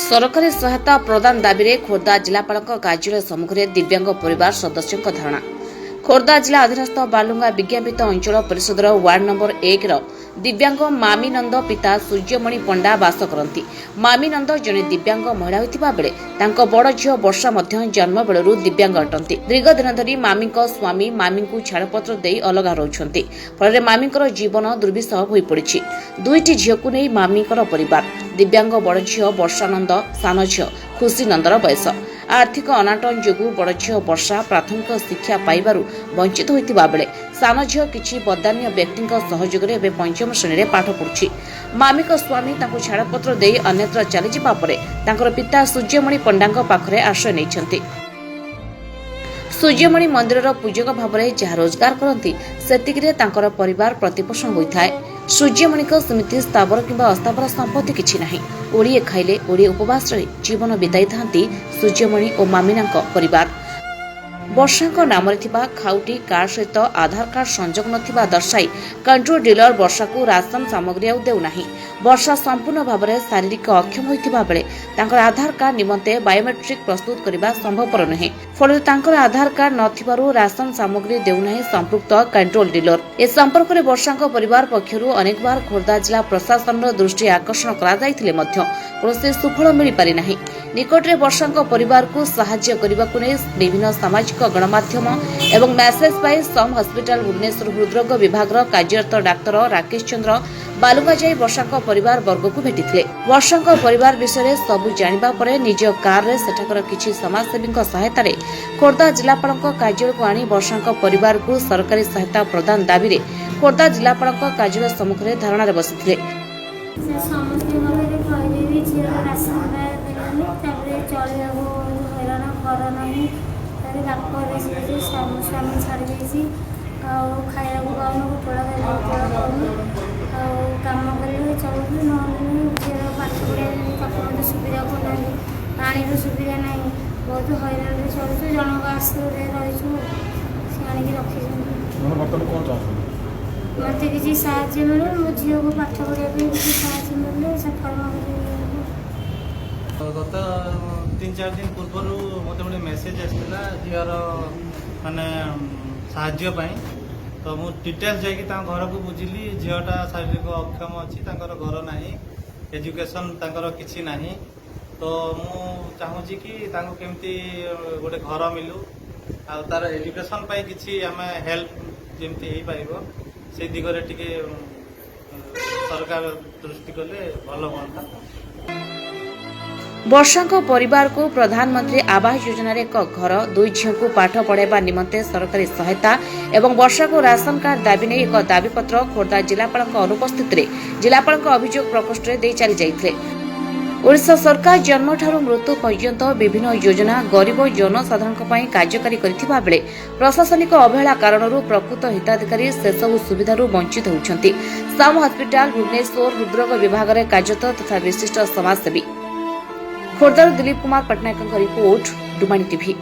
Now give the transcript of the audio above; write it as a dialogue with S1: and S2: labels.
S1: सरकारी सहायता प्रदान दाबी में खोर्धा जिलापाल कार्यालय सम्मुखें दिव्यांग परिवार सदस्यों धारणा। खोर्धा जिला अधीनस्थ बालुंगा विज्ञापित अंचल परिषदर वार्ड नंबर 1 दिव्यांग मामीनंद पिता सूर्यमणि पंडा बास करती। मामीनंद जड़े दिव्यांग महिला होता बेले बड़ झील वर्षा जन्म बेलू दिव्यांग अटंती। दीर्घ दिन धरी मामी स्वामी मामी को छाड़पत्र दे अलग रोचंती। फल मामी जीवन दुर्विसह हो पड़ी। दुईटी झील को नहीं मामी परिवार दिव्यांग बड़ झील वर्षानंद सान झील खुशीनंदर बयस। आर्थिक अनाटन जोगु बड़ झील वर्षा प्राथमिक शिक्षा पाइबारु वंचित होइतिबा बेले सान झील किछि बदान्य व्यक्ति सहयोग में पंचम श्रेणी में पाठ पढ़ुछि। मामी स्वामी तांको छाड़पत्र दे अन्यत्र चली जिबा परे तांकर पिता सूर्यमणि पंडा पाखरे आश्रय नैछन्ति। सूर्यमणि मंदिर पूजक भाव में जहाँ रोजगार करती सेतिकिरे तांकर परिवार प्रतिपोषण होइथाय। सूर्यमणि स्मृति स्थावर किंबा अस्थावर संपत्ति किछि नाही। ओडिए खाइले ओडिए उपवास रही जीवन बिताई थांती सूर्यमणि और मामीना परिवार। वर्षा नाम खाउटी कार्ड सहित आधार कार्ड संजोग नथिबा दर्शाई कंट्रोल डीलर वर्षा को राशन सामग्री देउना। वर्षा संपूर्ण भाव में शारीरिक अक्षम होइतिबा बेले तांकर आधार कार्ड निमंते बायोमेट्रिक प्रस्तुत करने संभवपर नुहे। फल तांकर आधार कार्ड नथिबारु राशन सामग्री देउना संपृक्त कंट्रोल डीलर। ए संपर्क में वर्षा परिवार पक्षरु अनेक बार खोर्धा जिला प्रशासन दृष्टि आकर्षण करा जायथिले मध्य कौनसी सुफल मिल पारि नाही। निकटरे वर्षा परिवार को सहाय्य करने विभिन्न सामाजिक गणमाध्यम एवं मैसेज पाई सम हॉस्पिटल भुवनेश्वर हृदरोग विभाग कार्यरत डाक्तर राकेश चंद्र बालुगा जाई वर्षा परिवार वर्ग को भेटिथिले। वर्षा परिवार विषय सबु जानिबा परे निज कार रे सेठाकर किछि समाजसेवी सहायता रे खोर्धा जिलापाल कार्यालय को आनी वर्षा परिवार को सरकारी सहायता प्रदान दाबी रे खोर्धा जिलापाल कार्यालय सम्मुखें धारणा रे बसिथिले।
S2: स्वामी छाड़ी जाइए खाया पोड़ा कम कर चलू ना झील पाठ पढ़ा सुविधा करना पानी सुविधा ना बहुत हईरान चलु जनक आश्रय रही रखी मत किसी साहय मिले मो झी को पाठ पढ़ा किसी साहय मिले सफल
S3: गत 3-4 दिन पूर्व मत गोटे मेसेज आसाला झीर माने साहाय्य तो मु डिटेल्स जाकि घर को बुझिली झीटा शारीरिक अक्षम अच्छी घर ना एजुकेशन किसी ना तो मु चाहूँगी कि केमती गोटे घर मिलू आ तार एजुकेशन किसी आम हेल्प जमती हो पार से दिगरे टिके सरकार दृष्टि कले भल हाँ।
S1: वर्षा परिवार को प्रधानमंत्री आवास योजना एक घर 2 झील को पाठ पढ़ाइबा निमंते सरकारी सहायता एवं वर्षा को राशन कार्ड दाबी नहीं एक दाबीपत्र खोर्धा जिलापाल अनुपस्थित जिलापाल अभियोग प्रकोष्ठ में चली जाइए। ओडिशा सरकार जन्म ठारू मृत्यु पर्यंत विभिन्न योजना गरीब जनसाधारण कार्यकारी करथिबा बेले प्रशासनिक अवहेला कारणरू प्रकृत हिताधिकारी सेसबु सुविधारू वंचित होउछंती। सम हॉस्पिटल भुवनेश्वर हृदरोग विभाग में कार्यरत तथा विशिष्ट समाजसेवी खोर्धार दिलीप कुमार पटनायक रिपोर्ट डुमानी टीवी।